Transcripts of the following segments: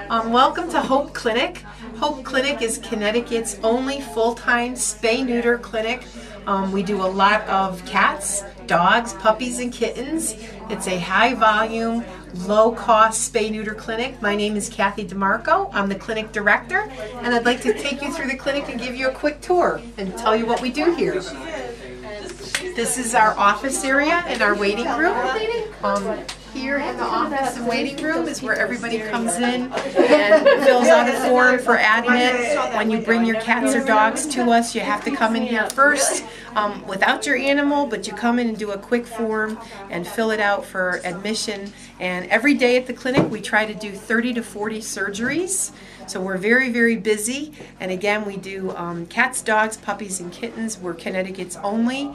Welcome to H.O.P.E Clinic. H.O.P.E Clinic is Connecticut's only full-time spay-neuter clinic. We do a lot of cats, dogs, puppies, and kittens. It's a high-volume, low-cost spay-neuter clinic. My name is Kathy DeMarco. I'm the clinic director, and I'd like to take you through the clinic and give you a quick tour and tell you what we do here. This is our office area and our waiting room. Here in the office and waiting room is where everybody comes in and fills out a form for admit. When you bring your cats or dogs to us, you have to come in here first without your animal, but you come in and do a quick form and fill it out for admission. And every day at the clinic we try to do 30 to 40 surgeries. So we're very, very busy. And again, we do cats, dogs, puppies, and kittens. We're Connecticut's only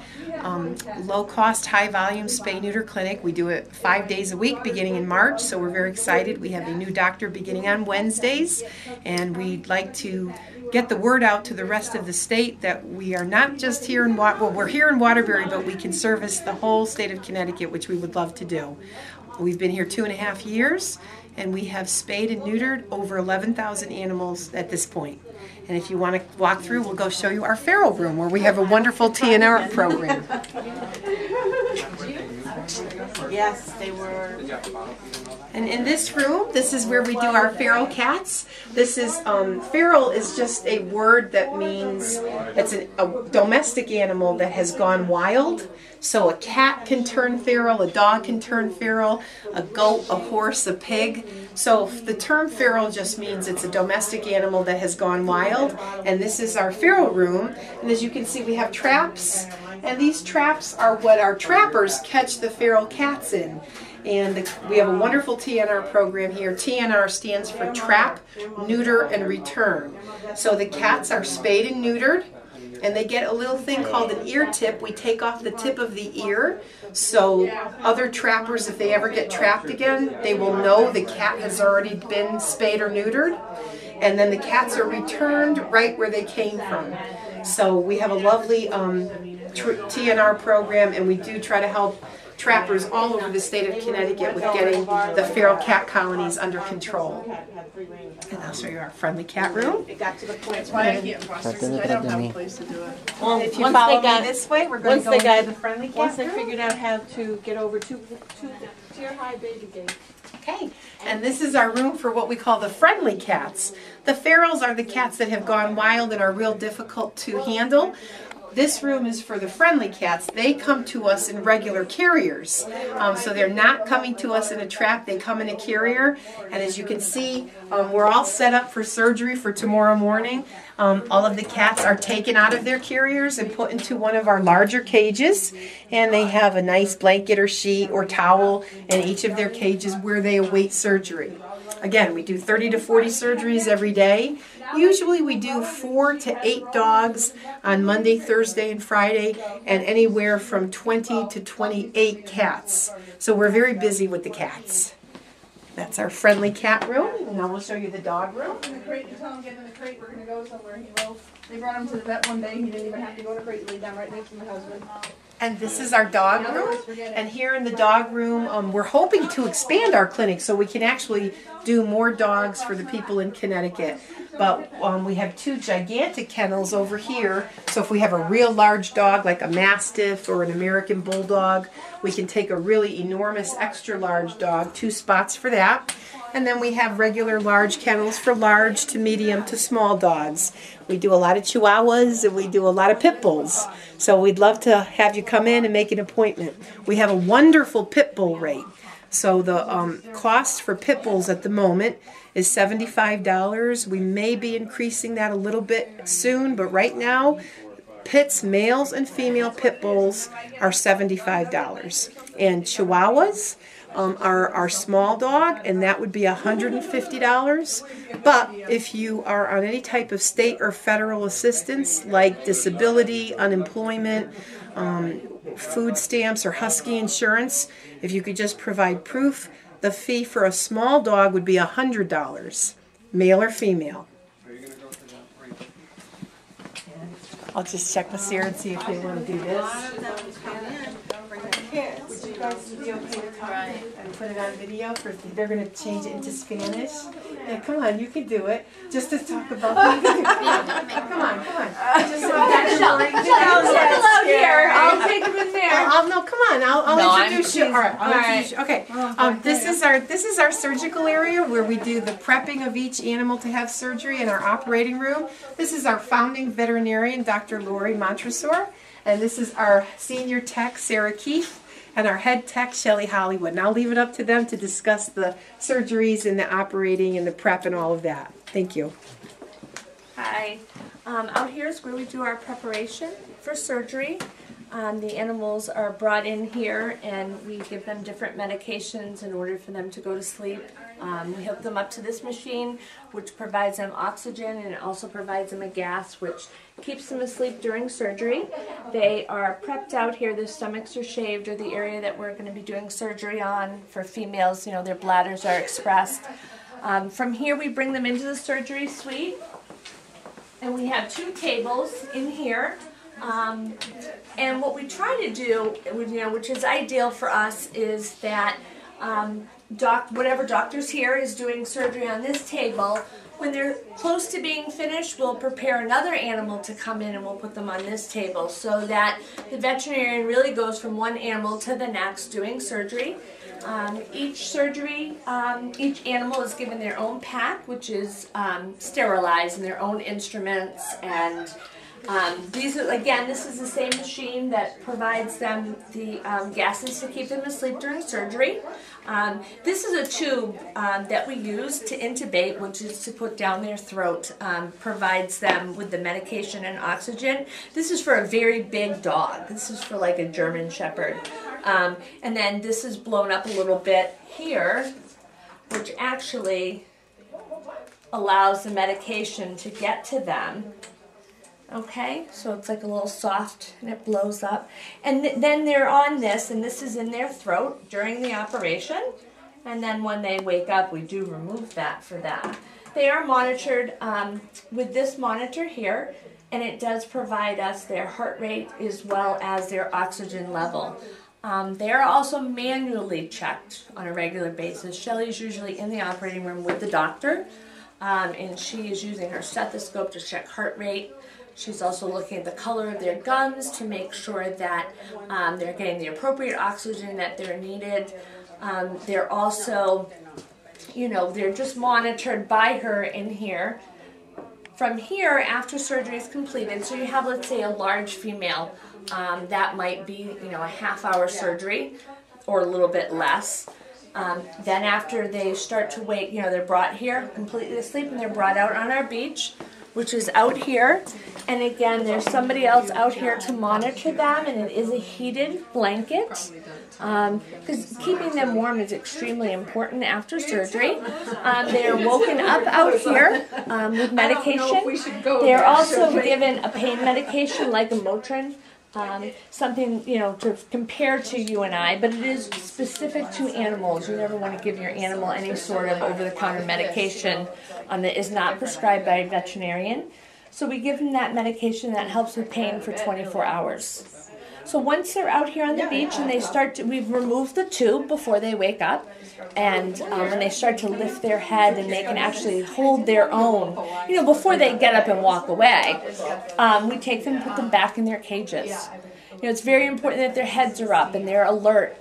low-cost, high-volume spay-neuter clinic. We do it 5 days a week beginning in March, so we're very excited. We have a new doctor beginning on Wednesdays, and we'd like to get the word out to the rest of the state that we are not just here in we're here in Waterbury, but we can service the whole state of Connecticut, which we would love to do. We've been here 2.5 years, and we have spayed and neutered over 11,000 animals at this point. And if you want to walk through, we'll go show you our feral room where we have a wonderful TNR program. Yes, they were. And in this room, this is where we do our feral cats. This is, feral is just a word that means it's a domestic animal that has gone wild. So a cat can turn feral, a dog can turn feral, a goat, a horse, a pig. So the term feral just means it's a domestic animal that has gone wild. And this is our feral room. And as you can see, we have traps. And these traps are what our trappers catch the feral cats in. And we have a wonderful TNR program here. TNR stands for trap, neuter, and return. So the cats are spayed and neutered, and they get a little thing called an ear tip. We take off the tip of the ear, so other trappers, if they ever get trapped again, they will know the cat has already been spayed or neutered. And then the cats are returned right where they came from. So we have a lovely TNR program, and we do try to help trappers all over the state of Connecticut with getting the feral cat colonies under control. And I'll show you our friendly cat room. It got to the point. That's why I can't foster because I don't have a place to do it. Well, if you follow me this way, we're going to go into the friendly cat room. Once they figured out how to get over two tier-high baby gates. Okay, and this is our room for what we call the friendly cats. The ferals are the cats that have gone wild and are real difficult to handle. This room is for the friendly cats. They come to us in regular carriers. So they're not coming to us in a trap, they come in a carrier. And as you can see, we're all set up for surgery for tomorrow morning. All of the cats are taken out of their carriers and put into one of our larger cages. And they have a nice blanket or sheet or towel in each of their cages where they await surgery. Again, we do 30 to 40 surgeries every day. Usually we do 4 to 8 dogs on Monday, Thursday, and Friday, and anywhere from 20 to 28 cats. So we're very busy with the cats. That's our friendly cat room, and now we'll show you the dog room. In the crate, you tell him get in the crate, we're going to go somewhere. He will. They brought him to the vet one day, he didn't even have to go in a crate, he laid down right next to my husband. And this is our dog room, and here in the dog room we're hoping to expand our clinic so we can actually do more dogs for the people in Connecticut. But we have 2 gigantic kennels over here, so if we have a real large dog like a Mastiff or an American Bulldog, we can take a really enormous extra large dog, 2 spots for that. And then we have regular large kennels for large to medium to small dogs. We do a lot of Chihuahuas and we do a lot of Pit Bulls. So we'd love to have you come in and make an appointment. We have a wonderful Pit Bull rate. So the cost for Pit Bulls at the moment is $75. We may be increasing that a little bit soon, but right now Pits, males and female Pit Bulls, are $75. And Chihuahuas are our small dog, and that would be $150. But if you are on any type of state or federal assistance, like disability, unemployment, food stamps, or Husky insurance, if you could just provide proof, the fee for a small dog would be $100, male or female. I'll just check with Sarah and see if they want to do this. Would you guys be okay to talk and put it on video? They're going to change it into Spanish. Yeah, come on, you can do it. Just to talk about come on. Just out here. I'll take them in there. No, come on. I'll introduce you. All right. I'll introduce you. Okay. This is our surgical area where we do the prepping of each animal to have surgery in our operating room. This is our founding veterinarian, Dr. Lori Montresor, and this is our senior tech, Sarah Keefe, and our head tech, Shelley Hollywood. And I'll leave it up to them to discuss the surgeries and the operating and the prep and all of that. Thank you. Hi. Out here is where we do our preparation for surgery. The animals are brought in here and we give them different medications in order for them to go to sleep. We hook them up to this machine, which provides them oxygen, and it also provides them a gas which keeps them asleep during surgery. They are prepped out here. Their stomachs are shaved, or the area that we're going to be doing surgery on. For females, you know, their bladders are expressed. From here we bring them into the surgery suite, and we have 2 tables in here. And what we try to do, which is ideal for us, is that whatever doctor's here is doing surgery on this table. When they're close to being finished, we'll prepare another animal to come in and we'll put them on this table, so that the veterinarian really goes from one animal to the next doing surgery. Each animal is given their own pack, which is sterilized, and their own instruments. And this is the same machine that provides them the gases to keep them asleep during surgery. This is a tube that we use to intubate, which is to put down their throat, provides them with the medication and oxygen. This is for a very big dog. This is for like a German Shepherd. And then this is blown up a little bit here, which actually allows the medication to get to them. Okay, so it's like a little soft and it blows up. And then they're on this, and this is in their throat during the operation. And then when they wake up, we do remove that for them. They are monitored with this monitor here, and it does provide us their heart rate as well as their oxygen level. They are also manually checked on a regular basis. Shelley's usually in the operating room with the doctor, and she is using her stethoscope to check heart rate. She's also looking at the color of their gums to make sure that they're getting the appropriate oxygen that they're needed. They're also, they're just monitored by her in here. From here, after surgery is completed, so you have, let's say, a large female, that might be, a half-hour surgery or a little bit less. Then after they start to wake, they're brought here completely asleep, and they're brought out on our beach, which is out here. And again, there's somebody else out here to monitor them, and it is a heated blanket, because keeping them warm is extremely important after surgery. They're woken up out here with medication. They're also given a pain medication like a Motrin, something, to compare to you and I, but it is specific to animals. You never want to give your animal any sort of over-the-counter medication that is not prescribed by a veterinarian. So we give them that medication that helps with pain for 24 hours. So once they're out here on the beach and we've removed the tube before they wake up, and when they start to lift their head and they can actually hold their own, before they get up and walk away, we take them and put them back in their cages. It's very important that their heads are up and they're alert.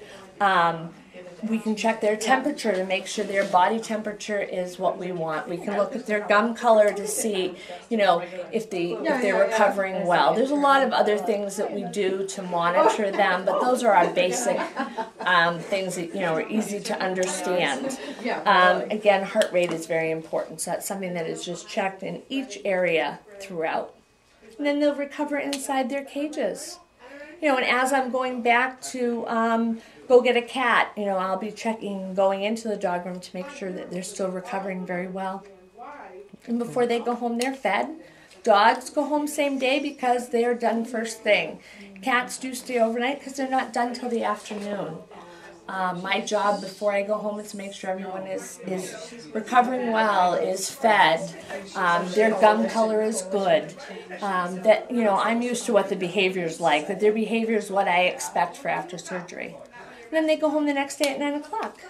We can check their temperature to make sure their body temperature is what we want. We can look at their gum color to see, if they're recovering well. There's a lot of other things that we do to monitor them, but those are our basic things that are easy to understand. Again, heart rate is very important, so that's something that is just checked in each area throughout. And then they'll recover inside their cages. And as I'm going back to go get a cat, I'll be checking, going into the dog room to make sure that they're still recovering very well. And before they go home, they're fed. Dogs go home same day because they are done first thing. Cats do stay overnight because they're not done till the afternoon. My job before I go home is to make sure everyone is recovering well, is fed, their gum color is good, that, I'm used to what the behavior is like, that their behavior is what I expect for after surgery. And then they go home the next day at 9 o'clock.